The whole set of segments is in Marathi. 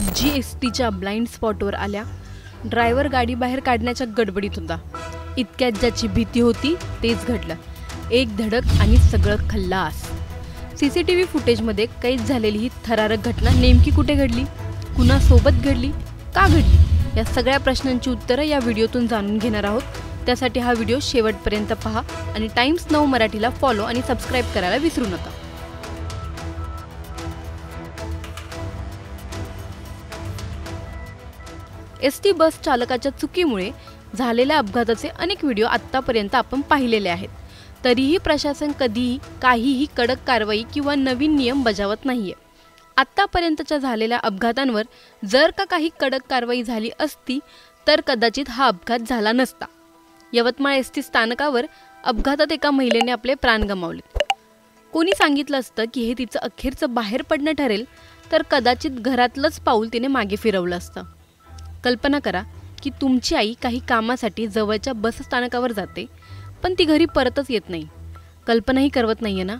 आजी एसटीच्या ब्लाइंड स्पॉटवर आल्या। ड्रायव्हर गाडी बाहेर काढण्याच्या गडबडीत होता। इतक्यात ज्याची भीती होती तेच घडलं। एक धडक आणि सगळं खल्लास। सीसीटीव्ही फुटेजमध्ये कैद झालेली ही थरारक घटना नेमकी कुठे घडली, कुणासोबत घडली, का घडली, या सगळ्या प्रश्नांची उत्तरं या व्हिडिओतून जाणून घेणार आहोत। त्यासाठी हा व्हिडिओ शेवटपर्यंत पहा आणि टाइम्स नाऊ मराठीला फॉलो आणि सबस्क्राइब करायला विसरू नका। एसटी बस चालकाच्या चुकीमुळे झालेल्या अपघाताचे अनेक व्हिडिओ आत्तापर्यंत आपण पाहिलेले आहेत। तरीही प्रशासन कधीही काहीही कडक कारवाई किंवा नवीन नियम बजावत नाहीये। आत्तापर्यंतच्या झालेल्या अपघातांवर जर का काही कडक कारवाई झाली असती तर कदाचित हा अपघात झाला नसता। यवतमाळ एसटी स्थानकावर अपघातात एका महिलेने आपले प्राण गमावले। कोणी सांगितलं असतं की हे तिचं अखेरचं बाहेर पडणं ठरेल तर कदाचित घरातलंच पाऊल तिने मागे फिरवलं असतं। कल्पना करा की तुमची आई काही कामासाठी जवळच्या बस स्थानकावर जाते पण ती घरी परतच येत नाही। कल्पनाही करवत नाहीये ना?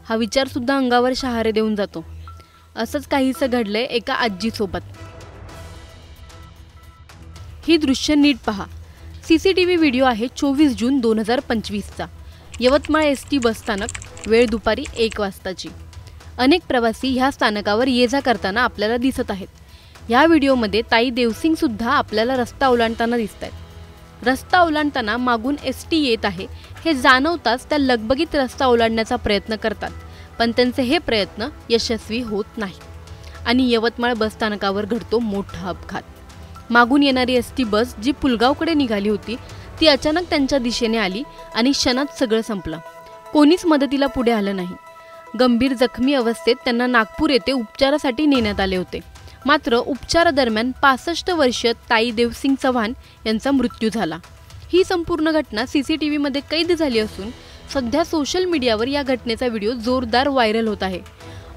हा विचार सुद्धा अंगावर शहारे देऊन जातो। असंच काहीसं घडलंय एका आजीसोबत। ही दृश्य नीट पहा। सीसीटीव्ही व्हिडिओ आहे 24 जून 2025चा। यवतमाळ एसटी बस स्थानक, वेळ दुपारी 1 वाजताची। अनेक प्रवासी ह्या स्थानकावर ये जा करताना आपल्याला दिसत आहेत। या व्हिडिओमध्ये ताई देवसिंग सुद्धा आपल्याला रस्ता ओलांडताना दिसतायत। रस्ता ओलांडताना मागून एसटी येत आहे हे जाणवताच त्या लगबगीत रस्ता ओलांडण्याचा प्रयत्न करतात, पण त्यांचे हे प्रयत्न यशस्वी होत नाही आणि यवतमाळ बस स्थानकावर घडतो मोठा अपघात। मागून येणारी एसटी बस जी पुलगावकडे निघाली होती ती अचानक त्यांच्या दिशेने आली आणि क्षणात सगळं संपलं। कोणीच मदतीला पुढे आलं नाही। गंभीर जखमी अवस्थेत त्यांना नागपूर येथे उपचारासाठी नेण्यात आले होते। मात्र उपचारादरम्यान 65 वर्षीय ताई देवसिंग चव्हाण यांचा मृत्यू झाला। ही संपूर्ण घटना सीसीटीव्हीमध्ये कैद झाली असून सध्या सोशल मीडियावर या घटनेचा व्हिडिओ जोरदार व्हायरल होत आहे।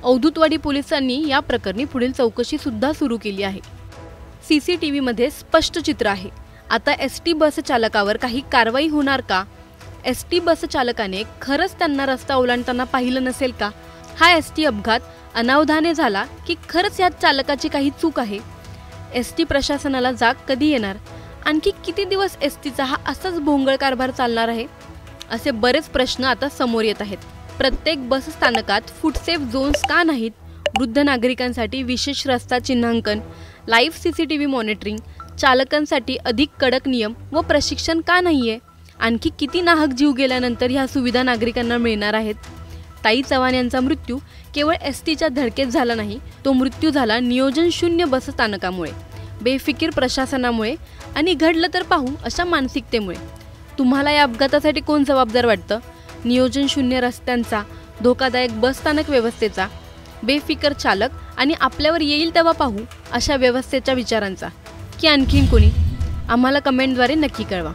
अवधूतवाडी पोलिसांनी या प्रकरणी पुढील चौकशी सुद्धा सुरू केली आहे। सीसीटीव्हीमध्ये स्पष्ट चित्र आहे। आता एसटी बस चालकावर काही कारवाई होणार का? एसटी बस चालकाने खरंच त्यांना रस्ता ओलांडताना पाहिलं नसेल का? हा एसटी अपघात अनावधाने झाला की खरंच यात चालकाची काही चूक आहे? एसटी प्रशासनाला जाग कधी येणार? आणखी किती दिवस एसटीचा हा असाच भोंगळ कारभार चालणार आहे? असे बरेच प्रश्न आता समोर येत आहेत। प्रत्येक बस स्थानकात फूटसेफ झोन्स का नाहीत? वृद्ध नागरिकांसाठी विशेष रस्ता चिन्हांकन, लाईव्ह सीसीटीव्ही मॉनिटरिंग, चालकांसाठी अधिक कडक नियम व प्रशिक्षण का नाहीये? आणखी किती नाहक जीव गेल्यानंतर ह्या सुविधा नागरिकांना मिळणार आहेत? ताई चव्हाण यांचा मृत्यू केवळ एसटीच्या धडकेत झाला नाही, तो मृत्यू झाला नियोजन शून्य बस स्थानकामुळे, बेफिकीर प्रशासनामुळे आणि घडलं तर पाहू अशा मानसिकतेमुळे। तुम्हाला या अपघातासाठी कोण जबाबदार वाटतं? नियोजन शून्य रस्त्यांचा, धोकादायक बस स्थानक व्यवस्थेचा, बेफिकर चालक आणि आपल्यावर येईल तेव्हा पाहू अशा व्यवस्थेच्या विचारांचा, की आणखीन कोणी? आम्हाला कमेंटद्वारे नक्की कळवा।